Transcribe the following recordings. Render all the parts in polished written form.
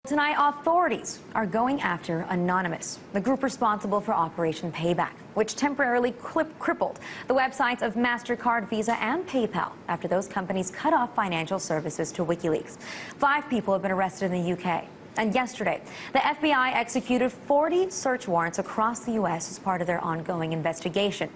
Tonight, authorities are going after Anonymous, the group responsible for Operation Payback, which temporarily crippled the websites of MasterCard, Visa, and PayPal after those companies cut off financial services to WikiLeaks. 5 people have been arrested in the UK. And yesterday, the FBI executed 40 search warrants across the U.S. as part of their ongoing investigation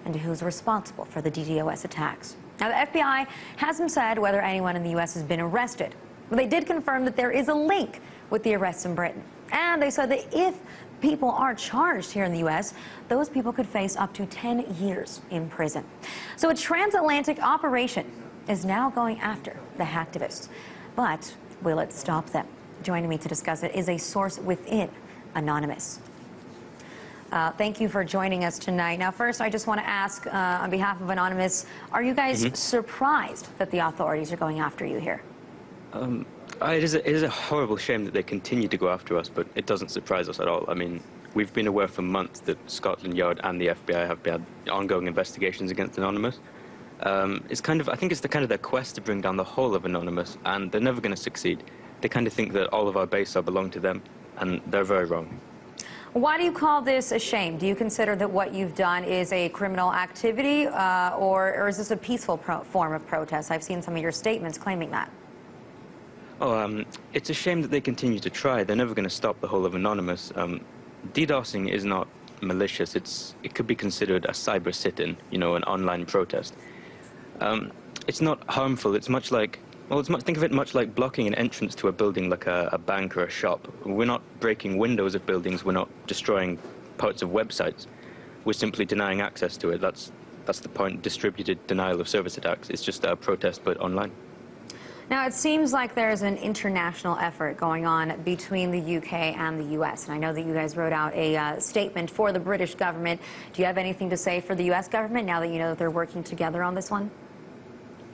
into who's responsible for the DDoS attacks. Now, the FBI hasn't said whether anyone in the U.S. has been arrested, but they did confirm that there is a link with the arrests in Britain. And they said that if people are charged here in the U.S., those people could face up to 10 years in prison. So a transatlantic operation is now going after the hacktivists. But will it stop them? Joining me to discuss it is a source within Anonymous. Thank you for joining us tonight. Now, first, I just want to ask, on behalf of Anonymous, are you guys surprised that the authorities are going after you here? It is a horrible shame that they continue to go after us, but it doesn't surprise us at all. I mean, we've been aware for months that Scotland Yard and the FBI have had ongoing investigations against Anonymous. It's kind of, I think it's the kind of their quest to bring down the whole of Anonymous, and they're never going to succeed. They kind of think that all of our base belong to them, and they're very wrong. Why do you call this a shame? Do you consider that what you've done is a criminal activity, or is this a peaceful form of protest? I've seen some of your statements claiming that. It's a shame that they continue to try. They're never going to stop the whole of Anonymous. DDoSing is not malicious. It could be considered a cyber sit-in, you know, an online protest. It's not harmful. It's much like, well, think of it much like blocking an entrance to a building like a bank or a shop. We're not breaking windows of buildings. We're not destroying parts of websites. We're simply denying access to it. That's the point. Distributed denial of service attacks. It's just a protest, but online. Now, it seems like there's an international effort going on between the UK and the US. And I know that you guys wrote out a statement for the British government. Do you have anything to say for the US government now that you know that they're working together on this one?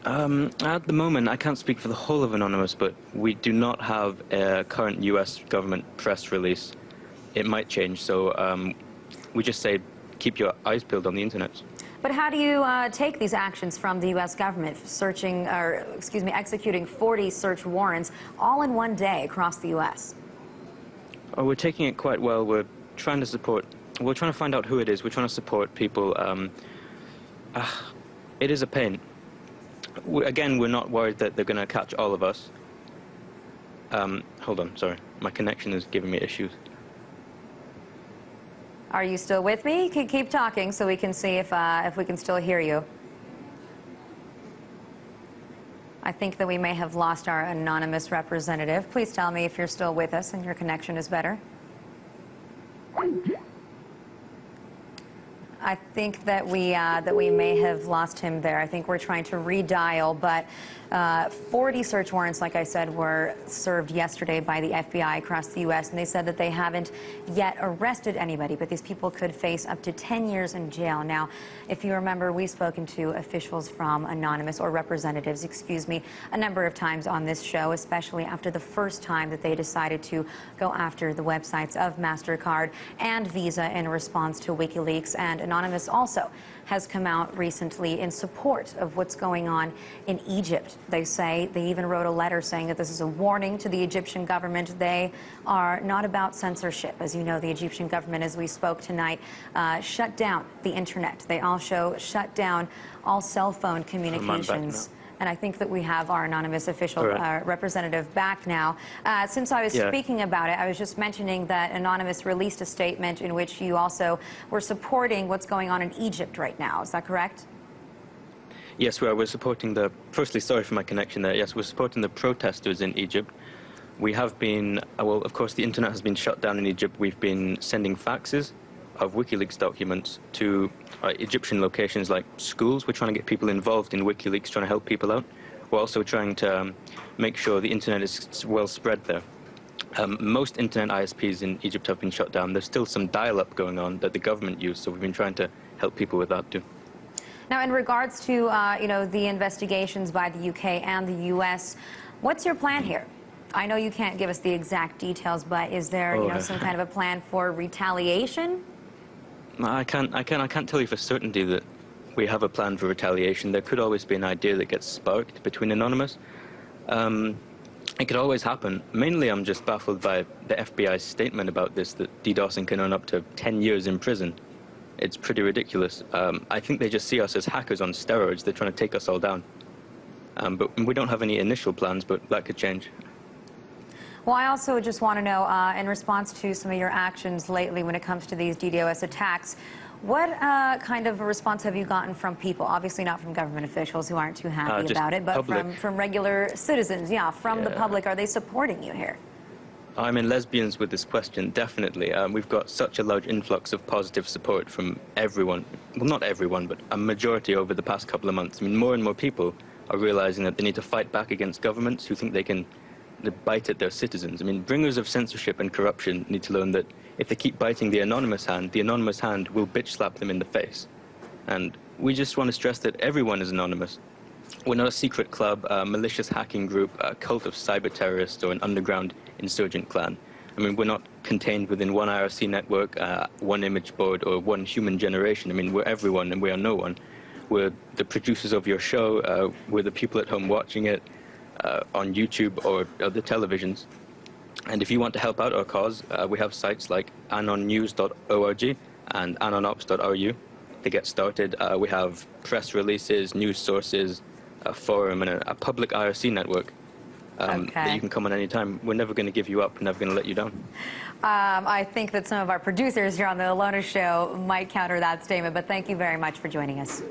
At the moment, I can't speak for the whole of Anonymous, but we do not have a current US government press release. It might change, so we just say keep your eyes peeled on the internet. But how do you take these actions from the U.S. government, executing 40 search warrants all in one day across the U.S.? Oh, we're taking it quite well. We're trying to find out who it is. We're trying to support people. It is a pain. Again, we're not worried that they're going to catch all of us. Hold on, sorry. My connection is giving me issues. Are you still with me? You can keep talking so we can see if we can still hear you. I think that we may have lost our Anonymous representative. Please tell me if you're still with us and your connection is better. I think that we may have lost him there. I think we're trying to redial, but 40 search warrants, like I said, were served yesterday by the FBI across the U.S., and they said that they haven't yet arrested anybody, but these people could face up to 10 years in jail. Now, if you remember, we've spoken to officials from Anonymous, or representatives, excuse me, a number of times on this show, especially after the first time that they decided to go after the websites of MasterCard and Visa in response to WikiLeaks. And Anonymous also has come out recently in support of what's going on in Egypt. They say, they even wrote a letter saying that this is a warning to the Egyptian government. They are not about censorship. As you know, the Egyptian government, as we spoke tonight, shut down the internet. They also shut down all cell phone communications. And I think that we have our Anonymous official representative back now. Since I was speaking about it, I was just mentioning that Anonymous released a statement in which you also were supporting what's going on in Egypt right now. Is that correct? Yes, we're supporting firstly, sorry for my connection there. Yes, we're supporting the protesters in Egypt. We have been, well, of course, the internet has been shut down in Egypt. We've been sending faxes of WikiLeaks documents to Egyptian locations like schools. We're trying to get people involved in WikiLeaks, trying to help people out. We're also trying to make sure the internet is well spread there. Most internet ISPs in Egypt have been shut down. There's still some dial-up going on that the government used, so we've been trying to help people with that too. Now, in regards to you know, the investigations by the UK and the US, what's your plan here? I know you can't give us the exact details, but is there you know, some kind of a plan for retaliation? I can't tell you for certainty that we have a plan for retaliation. There could always be an idea that gets sparked between Anonymous. It could always happen. Mainly, I'm just baffled by the FBI's statement about this, that DDoSing can earn up to 10 years in prison. It's pretty ridiculous. I think they just see us as hackers on steroids. They're trying to take us all down. But we don't have any initial plans, but that could change. Well, I also just want to know, in response to some of your actions lately when it comes to these DDoS attacks, what kind of a response have you gotten from people? Obviously not from government officials who aren't too happy about it, but from regular citizens, from the public. Are they supporting you here? I'm in lesbians with this question, definitely. We've got such a large influx of positive support from everyone. Well, not everyone, but a majority over the past couple of months. I mean, more and more people are realizing that they need to fight back against governments who think they can bite at their citizens. I mean, bringers of censorship and corruption need to learn that if they keep biting the anonymous hand will bitch slap them in the face. And we just want to stress that everyone is anonymous. We're not a secret club, a malicious hacking group, a cult of cyber terrorists, or an underground insurgent clan. I mean, we're not contained within one IRC network, one image board, or one human generation. I mean, we're everyone and we are no one. We're the producers of your show, we're the people at home watching it, on YouTube or other televisions. And if you want to help out our cause, we have sites like anonnews.org and anonops.ru to get started. We have press releases, news sources, a forum, and a public IRC network that you can come on any time. We're never going to give you up. We're never going to let you down. I think that some of our producers here on the Alona Show might counter that statement, but thank you very much for joining us.